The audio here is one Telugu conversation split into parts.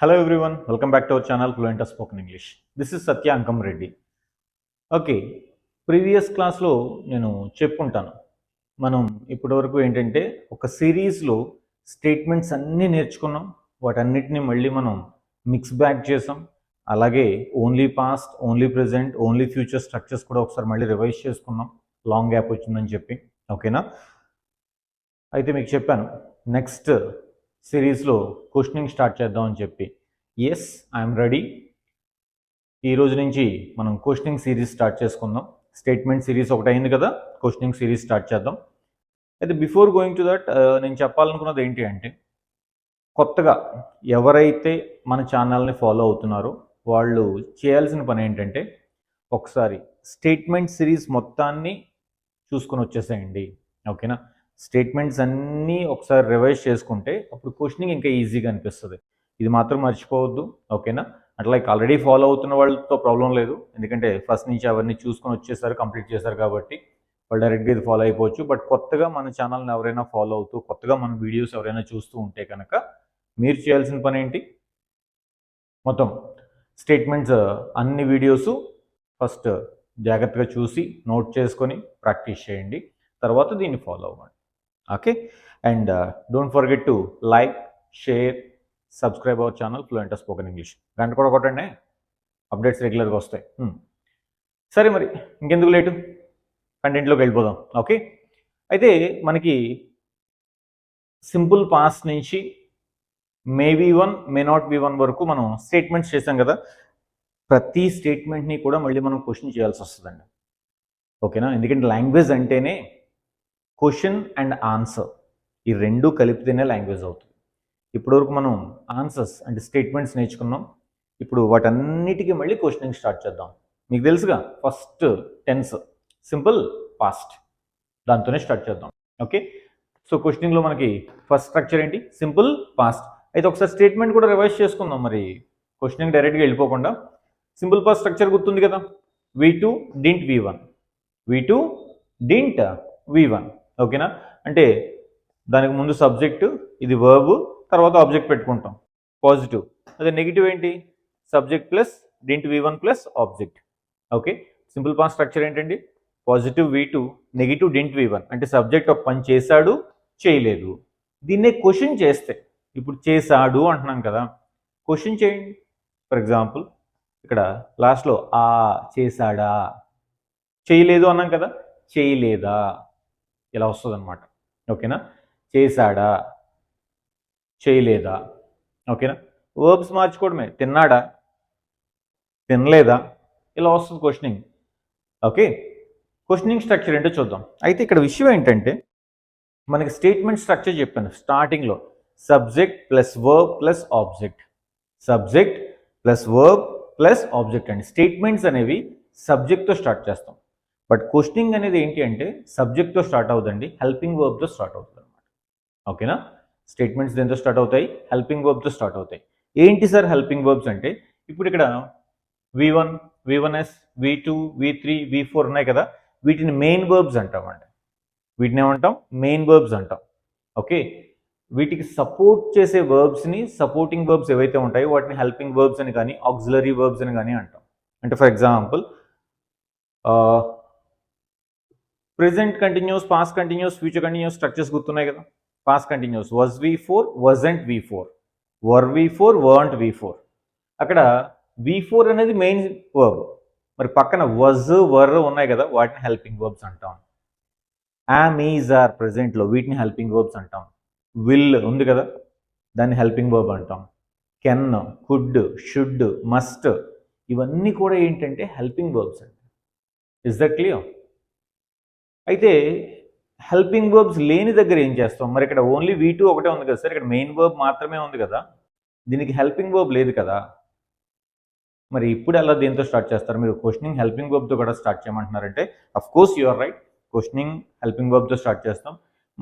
Hello everyone, welcome back to our channel Fluent Spoken English. This is Satya Ankam Reddy. Okay, previous క్లాస్లో నేను చెప్పుంటాను. మనం ఇప్పటివరకు ఏంటంటే ఒక సిరీస్లో స్టేట్మెంట్స్ అన్నీ నేర్చుకున్నాం. వాటన్నిటిని మళ్ళీ మనం మిక్స్ బ్యాక్ చేసాం. అలాగే only past, only present, only future structures కూడా ఒకసారి మళ్ళీ రివైజ్ చేసుకున్నాం. లాంగ్ గ్యాప్ వచ్చిందని చెప్పి. ఓకేనా? అయితే మీకు చెప్పాను నెక్స్ట్ సిరీస్లో క్వశ్చనింగ్ స్టార్ట్ చేద్దామని చెప్పి. Yes, I'm ready. ఈ రోజు నుంచి మనం క్వశ్చనింగ్ సిరీస్ స్టార్ట్ చేసుకుందాం. స్టేట్మెంట్ సిరీస్ ఒకటి అయింది కదా, క్వశ్చనింగ్ సిరీస్ స్టార్ట్ చేద్దాం. అయితే బిఫోర్ గోయింగ్ టు దట్ నేను చెప్పాలనుకున్నది ఏంటి అంటే, కొత్తగా ఎవరైతే మన ఛానల్ని ఫాలో అవుతున్నారో వాళ్ళు చేయాల్సిన పని ఏంటంటే, ఒకసారి స్టేట్మెంట్ సిరీస్ మొత్తాన్ని చూసుకొని వచ్చేసేయండి. ఓకేనా? స్టేట్మెంట్స్ అన్నీ ఒకసారి రివైజ్ చేసుకుంటే అప్పుడు క్వశ్చనింగ్ ఇంకా ఈజీగా అనిపిస్తుంది. ఇది మాత్రం మర్చిపోవద్దు. ఓకేనా? అట్లా ఆల్రెడీ ఫాలో అవుతున్న వాళ్ళతో ప్రాబ్లం లేదు, ఎందుకంటే ఫస్ట్ నుంచి అవన్నీ చూసుకొని వచ్చేసారు, కంప్లీట్ చేశారు కాబట్టి వాళ్ళు డైరెక్ట్గా ఇది ఫాలో అయిపోవచ్చు. బట్ కొత్తగా మన ఛానల్ని ఎవరైనా ఫాలో అవుతూ కొత్తగా మన వీడియోస్ ఎవరైనా చూస్తూ ఉంటే కనుక మీరు చేయాల్సిన పని ఏంటి, మొత్తం స్టేట్మెంట్స్ అన్ని వీడియోస్ ఫస్ట్ జాగ్రత్తగా చూసి నోట్ చేసుకొని ప్రాక్టీస్ చేయండి. తర్వాత దీన్ని ఫాలో అవ్వండి. Okay, and don't forget to like, share, subscribe our channel fluent spoken English. గంట కూడా కొట్టండి, అప్డేట్స్ రెగ్యులర్గా వస్తాయి. సరే, మరి ఇంకెందుకు లేటు, కంటెంట్లోకి వెళ్ళిపోదాం. ఓకే, అయితే మనకి సింపుల్ పాస్ట్ నుంచి may V one, may not V one వరకు మనం స్టేట్మెంట్స్ చేసాం కదా. ప్రతి స్టేట్మెంట్ని కూడా మళ్ళీ మనం క్వశ్చన్ చేయాల్సి వస్తుందండి. ఓకేనా? ఎందుకంటే లాంగ్వేజ్ అంటేనే క్వశ్చన్ అండ్ ఆన్సర్, ఈ రెండు కలిపితేనే లాంగ్వేజ్ అవుతుంది. ఇప్పటివరకు మనం ఆన్సర్స్ అంటే స్టేట్మెంట్స్ నేర్చుకున్నాం. ఇప్పుడు వాటన్నిటికీ మళ్ళీ క్వశ్చనింగ్ స్టార్ట్ చేద్దాం. మీకు తెలుసుగా, ఫస్ట్ టెన్స్ సింపుల్ పాస్ట్, దాంతోనే స్టార్ట్ చేద్దాం. ఓకే, సో క్వశ్చనింగ్లో మనకి ఫస్ట్ స్ట్రక్చర్ ఏంటి, సింపుల్ పాస్ట్. అయితే ఒకసారి స్టేట్మెంట్ కూడా రివైజ్ చేసుకుందాం. మరి క్వశ్చనింగ్ డైరెక్ట్గా వెళ్ళిపోకుండా సింపుల్ పాస్ట్ స్ట్రక్చర్ గుర్తుంది కదా, V2 didn't V1, V2 didn't V1. ఓకేనా? అంటే దానికి ముందు సబ్జెక్టు, ఇది వర్బ్, తర్వాత ఆబ్జెక్ట్ పెట్టుకుంటాం పాజిటివ్. అదే నెగిటివ్ ఏంటి, subject plus didn't V1 plus object. Okay, simple past structure ఏంటండి, positive V2, negative didn't V1. అంటే సబ్జెక్ట్ ఒక పని చేశాడు, చేయలేదు. దీన్నే క్వశ్చన్ చేస్తే, ఇప్పుడు చేశాడు అంటున్నాం కదా, క్వశ్చన్ చేయండి. ఫర్ ఎగ్జాంపుల్ ఇక్కడ లాస్ట్లో ఆ చేశాడా, చేయలేదు అన్నాం కదా, చేయలేదా, ఇలా వస్తుంది అనమాట. ఓకేనా? చేశాడా, చేయలేదా. ఓకేనా? వర్బ్స్ మార్చుకోవడమే, తిన్నాడా, తినలేదా, ఇలా వస్తుంది క్వశ్చనింగ్. ఓకే, క్వశ్చనింగ్ స్ట్రక్చర్ ఏంటో చూద్దాం. అయితే ఇక్కడ విషయం ఏంటంటే, మనకి స్టేట్మెంట్ స్ట్రక్చర్ చెప్పాను స్టార్టింగ్లో, subject plus verb plus object, subject plus verb plus object అండి. స్టేట్మెంట్స్ అనేవి సబ్జెక్ట్తో స్టార్ట్ చేస్తాం. బట్ క్వశ్చనింగ్ అనేది ఏంటి అంటే సబ్జెక్ట్తో స్టార్ట్ అవుతుందండి, హెల్పింగ్ వర్బ్తో స్టార్ట్ అవుతుంది అనమాట. ఓకేనా? స్టేట్మెంట్స్ దేంతో స్టార్ట్ అవుతాయి, హెల్పింగ్ వర్బ్తో స్టార్ట్ అవుతాయి. ఏంటి సార్ హెల్పింగ్ వర్బ్స్ అంటే, ఇప్పుడు ఇక్కడ V1, V1S, V2, V3, V4 ఉన్నాయి కదా, వీటిని మెయిన్ వర్బ్స్ అంటామండి. వీటిని ఏమంటాం, మెయిన్ వర్బ్స్ అంటాం. ఓకే, వీటికి సపోర్ట్ చేసే వర్బ్స్ని, సపోర్టింగ్ వర్బ్స్ ఏవైతే ఉంటాయో వాటిని హెల్పింగ్ వర్బ్స్ అని కానీ ఆక్సిలరీ వర్బ్స్ అని కానీ అంటాం. అంటే for example present continuous, past continuous, future continuous structures గుర్తున్నాయి కదా. Past continuous was V4, wasn't V4, were V4, weren't V4. అక్కడ V4 అనేది మెయిన్ వర్బ్, మరి పక్కన was, were ఉన్నాయి కదా, వాటిని హెల్పింగ్ వర్బ్స్ అంటాం. am, is, are ప్రెజెంట్లో వీటిని హెల్పింగ్ వర్బ్స్ అంటాం. will ఉంది కదా, దాన్ని హెల్పింగ్ వర్బ్ అంటాం. కెన్, కుడ్, షుడ్, మస్ట్, ఇవన్నీ కూడా ఏంటంటే హెల్పింగ్ వర్బ్స్ అండి. Is that clear? అయితే హెల్పింగ్ వర్బ్స్ లేని దగ్గర ఏం చేస్తాం, మరి ఇక్కడ ఓన్లీ V2 ఒకటే ఉంది కదా సార్, ఇక్కడ మెయిన్ వర్బ్ మాత్రమే ఉంది కదా, దీనికి హెల్పింగ్ వర్బ్ లేదు కదా, మరి ఇప్పుడు ఎలా దేంతో స్టార్ట్ చేస్తారు మీరు? క్వశ్చనింగ్ హెల్పింగ్ వర్బ్తో కూడా స్టార్ట్ చేయమంటున్నారంటే of course you are right, questioning helping వర్బ్తో స్టార్ట్ చేస్తాం.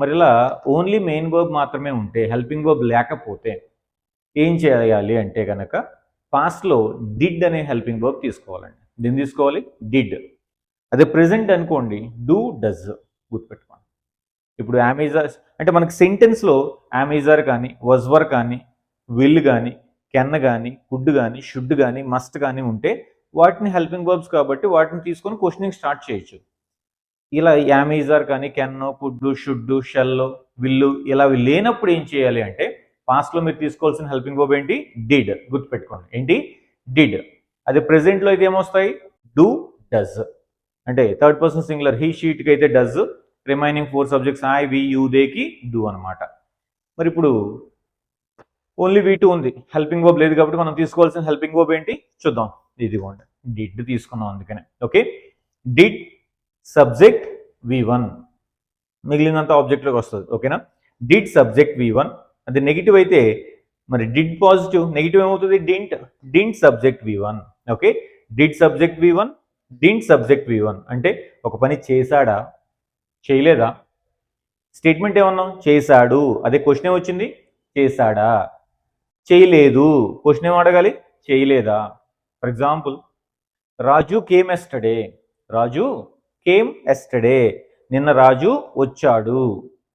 మరి ఇలా ఓన్లీ మెయిన్ వర్బ్ మాత్రమే ఉంటే, హెల్పింగ్ వర్బ్ లేకపోతే ఏం చేయాలి అంటే కనుక పాస్ట్లో డిడ్ అనే హెల్పింగ్ వర్బ్ తీసుకోవాలండి. దీన్ని తీసుకోవాలి, డిడ్. అదే ప్రెజెంట్ అనుకోండి, డూ, డజ్, గుర్తుపెట్టుకోండి. ఇప్పుడు అమెజార్ అంటే మనకి సెంటెన్స్లో అమెజార్ కానీ, వజ్ వర్ కానీ, విల్ కానీ, కెన్ కానీ, కుడ్ కానీ, షుడ్ కానీ, మస్ట్ కానీ ఉంటే వాటిని హెల్పింగ్ వర్బ్స్ కాబట్టి వాటిని తీసుకొని క్వశ్చనింగ్ స్టార్ట్ చేయొచ్చు. ఇలా యామ్, ఈజ్, ఆర్ కానీ కెన్, కుడ్, షుడ్, షెల్, విల్లు ఇలా లేనప్పుడు ఏం చేయాలి అంటే పాస్ట్లో మీరు తీసుకోవాల్సిన హెల్పింగ్ వర్బ్ ఏంటి? డిడ్. గుర్తుపెట్టుకోండి, ఏంటి? డిడ్. అదే ప్రెజెంట్లో అయితే ఏమొస్తాయి? Do, does. అంటే థర్డ్ పర్సన్ సింగులర్ హీ, షీట్కి అయితే does, remaining 4 subjects I, we, you, దేకి డూ అనమాట. మరి ఇప్పుడు ఓన్లీ V2 ఉంది, హెల్పింగ్ వర్బ్ లేదు కాబట్టి మనం తీసుకోవాల్సిన హెల్పింగ్ వర్బ్ ఏంటి చూద్దాం. ఇదిగోండి, డిడ్ తీసుకున్నాం అందుకనే. ఓకే, డిడ్ సబ్జెక్ట్ V1, మిగిలినంత ఆబ్జెక్ట్లోకి వస్తుంది. ఓకేనా, డిడ్ సబ్జెక్ట్ V1. అది నెగిటివ్ అయితే మరి డిడ్ పాజిటివ్, నెగిటివ్ ఏమవుతుంది? Didn't subject V1. Okay, did subject V1, didn't subject V1 అంటే ఒక పని చేశాడా, చేయలేదా? స్టేట్మెంట్ ఏమన్నాం? చేశాడు. అదే క్వశ్చన్ ఏమొచ్చింది? చేశాడా. చేయలేదు, క్వశ్చన్ ఏం అడగాలి? చేయలేదా. For example, Raju came yesterday. Raju came yesterday, నిన్న రాజు వచ్చాడు.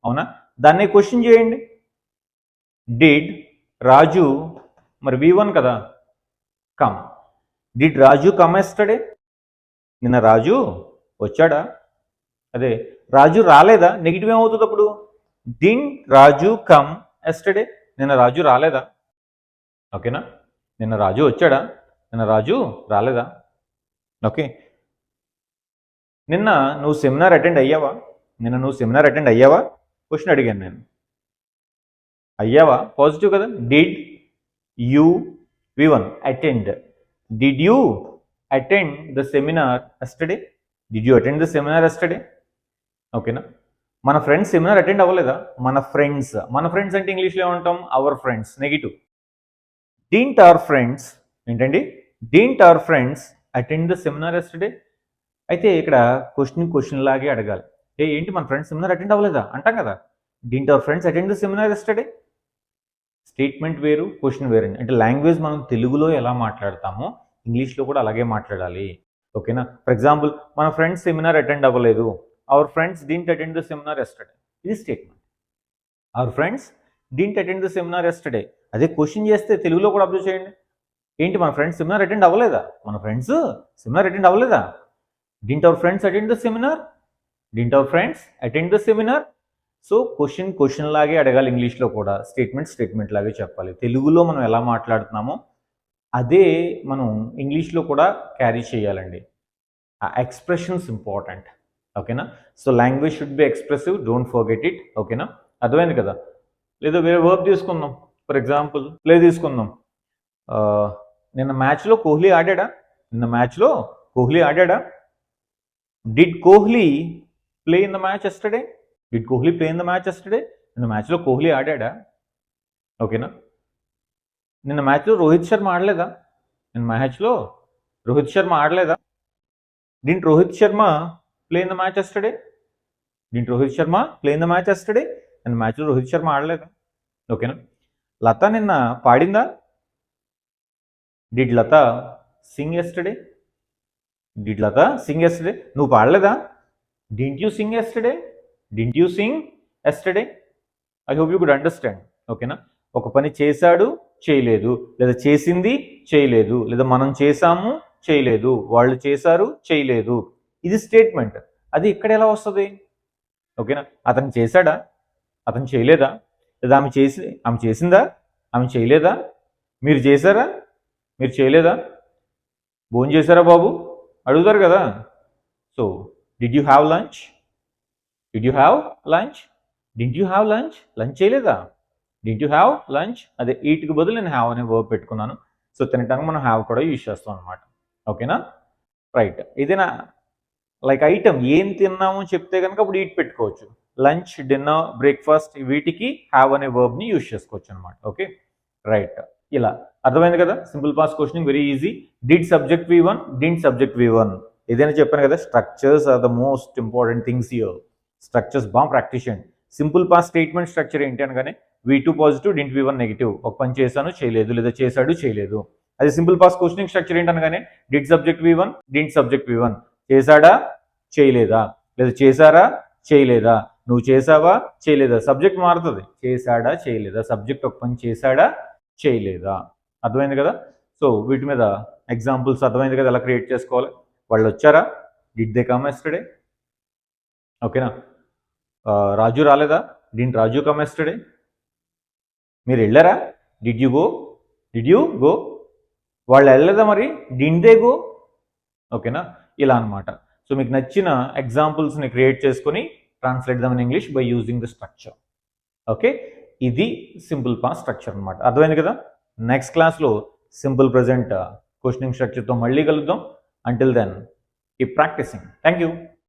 అవునా, దాన్ని క్వశ్చన్ చేయండి. డిడ్ రాజు, మరి V1 కదా, come. Did Raju come yesterday, నిన్న రాజు వచ్చాడా. అదే రాజు రాలేదా, నెగిటివ్ ఏమవుతుంది అప్పుడు? డింట్ రాజు కమ్ ఎస్టర్డే, నిన్న రాజు రాలేదా. ఓకేనా, నిన్న రాజు వచ్చాడా, నిన్న రాజు రాలేదా. ఓకే, నిన్న నువ్వు సెమినార్ అటెండ్ అయ్యావా, నిన్న నువ్వు సెమినార్ అటెండ్ అయ్యావా క్వశ్చన్ అడిగాను నేను. అయ్యావా పాజిటివ్ కదా. Did you V1 attend, did you attend the seminar yesterday, did you attend the seminar yesterday. ఓకేనా, మన ఫ్రెండ్స్ సెమినార్ అటెండ్ అవ్వలేదా. మన ఫ్రెండ్స్ అంటే ఇంగ్లీష్లో ఏమంటాం? Our friends, negative. Didn't our friends ఏంటండి? Didn't our friends attend the seminar yesterday. అయితే ఇక్కడ క్వశ్చన్ లాగే అడగాలి. ఏంటి మన ఫ్రెండ్స్ సెమినార్ అటెండ్ అవ్వలేదా అంటాం కదా. Didn't our friends attend the seminar yesterday. Statement వేరు, క్వశ్చన్ వేరు. అంటే లాంగ్వేజ్ మనం తెలుగులో ఎలా మాట్లాడతామో ఇంగ్లీష్లో కూడా అలాగే మాట్లాడాలి. ఓకేనా, ఫర్ ఎగ్జాంపుల్, మన ఫ్రెండ్స్ సెమినార్ అటెండ్ అవ్వలేదు. Our friends didn't attend the seminar yesterday. ఇది statement. Our friends didn't attend the seminar yesterday. అదే క్వశ్చన్ చేస్తే తెలుగులో కూడా అబ్జర్వ్ చేయండి. ఏంటి మన ఫ్రెండ్స్ సెమినార్ అటెండ్ అవ్వలేదా, మన ఫ్రెండ్స్ సెమినార్ అటెండ్ అవ్వలేదా. Didn't our friends attend the seminar, didn't our friends attend the seminar. So question లాగే అడగాలి ఇంగ్లీష్లో కూడా, స్టేట్మెంట్ లాగే చెప్పాలి. తెలుగులో మనం ఎలా మాట్లాడుతున్నామో అదే మనం ఇంగ్లీష్లో కూడా క్యారీ చేయాలండి. ఆ ఎక్స్ప్రెషన్స్ ఇంపార్టెంట్. ఓకేనా, so language should be expressive, don't forget it. ఓకేనా, అర్థమైంది కదా. లేదా వేరే వర్బ్ తీసుకుందాం. ఫర్ ఎగ్జాంపుల్, ప్లే తీసుకుందాం. నిన్న మ్యాచ్లో కోహ్లీ ఆడాడా, నిన్న మ్యాచ్లో కోహ్లీ ఆడాడా. Did Kohli play in the match yesterday, did Kohli play in the match yesterday. నిన్న మ్యాచ్లో కోహ్లీ ఆడాడా. ఓకేనా, నిన్న మ్యాచ్లో రోహిత్ శర్మ ఆడలేదా, నిన్న మ్యాచ్లో రోహిత్ శర్మ ఆడలేదా. Didn't Rohit Sharma play in the match yesterday, didn't Rohit Sharma play in the match yesterday. నిన్న మ్యాచ్లో రోహిత్ శర్మ ఆడలేదా. ఓకేనా, లత నిన్న పాడిందా. Did Lata sing yesterday, did Lata sing yesterday. నువ్వు పాడలేదా. Didn't you sing yesterday, didn't you sing yesterday. I hope you could understand. ఓకేనా, ఒక పని చేశాడు, చేయలేదు, లేదా చేసింది, చేయలేదు, లేదా మనం చేశాము, చేయలేదు, వాళ్ళు చేశారు, చేయలేదు. ఇది స్టేట్మెంట్. అది ఇక్కడ ఎలా వస్తుంది. ఓకేనా, అతను చేశాడా, అతను చేయలేదా, లేదా ఆమె చేసిందా, ఆమె చేయలేదా, మీరు చేశారా, మీరు చేయలేదా, భోజనం చేశారా బాబు అడుగుతారు కదా. So did you have lunch, did you have lunch, didn't you have lunch, lunch చేయలేదా. డింట్ యూ హ్యావ్ లంచ్, అదే ఈట్కి బదులు నేను హ్యావ్ అనే వర్బ్ పెట్టుకున్నాను. సో తినటానికి మనం హ్యావ్ కూడా యూజ్ చేస్తాం అనమాట. ఓకేనా, రైట్. ఏదైనా లైక్ ఐటమ్ ఏం తిన్నామో చెప్తే కనుక అప్పుడు ఈట్ పెట్టుకోవచ్చు. లంచ్, డిన్నర్, బ్రేక్ఫాస్ట్ వీటికి హ్యావ్ అనే వర్బ్ని యూజ్ చేసుకోవచ్చు అనమాట. Okay, right. ఇలా అర్థమైంది కదా. Simple past questioning very easy. Did subject V1, didn't subject V1. ఏదైనా చెప్పాను కదా, structures are the most important things here. Structures బాగా ప్రాక్టీస్ చేయండి. సింపుల్ పాస్ట్ స్టేట్మెంట్ స్ట్రక్చర్ ఏంటి అనగానే V2 positive, didn't V1 negative. ఒక పని చేశాను, చేయలేదు, లేదా చేశాడు, చేయలేదు. అదే సింపుల్ పాస్ట్ క్వశ్చనింగ్ స్ట్రక్చర్ ఏంటనగానే did subject V1, didn't subject V1. చేశాడా, చేయలేదా, లేదా చేశారా, చేయలేదా, నువ్వు చేసావా, చేయలేదా. సబ్జెక్ట్ మారుతుంది. చేశాడా, చేయలేదా, సబ్జెక్ట్ ఒక పని చేశాడా, చేయలేదా. అర్థమైంది కదా. సో వీటి మీద ఎగ్జాంపుల్స్ అర్థమైంది కదా ఎలా క్రియేట్ చేసుకోవాలి. వాళ్ళు వచ్చారా, డిడ్ దే కమ్ ఎస్టర్డే, ఓకేనా. రాజు రాలేదా, డిడ్ రాజు కమ్ ఎస్టర్డే. మీరు వెళ్ళారా, డిడ్ యూ గో. వాళ్ళు వెళ్ళలేదా మరి, డిడ్ దే గో, ఓకేనా. ఇలా అనమాట. సో మీకు నచ్చిన ఎగ్జాంపుల్స్ని క్రియేట్ చేసుకొని translate them in English by using the structure. Okay, ఇది సింపుల్ పాస్ట్ స్ట్రక్చర్ అనమాట. అర్థమైంది కదా. నెక్స్ట్ క్లాస్లో సింపుల్ ప్రజెంట్ క్వశ్చనింగ్ స్ట్రక్చర్తో మళ్ళీ కలుద్దాం. Until then keep practicing. Thank you.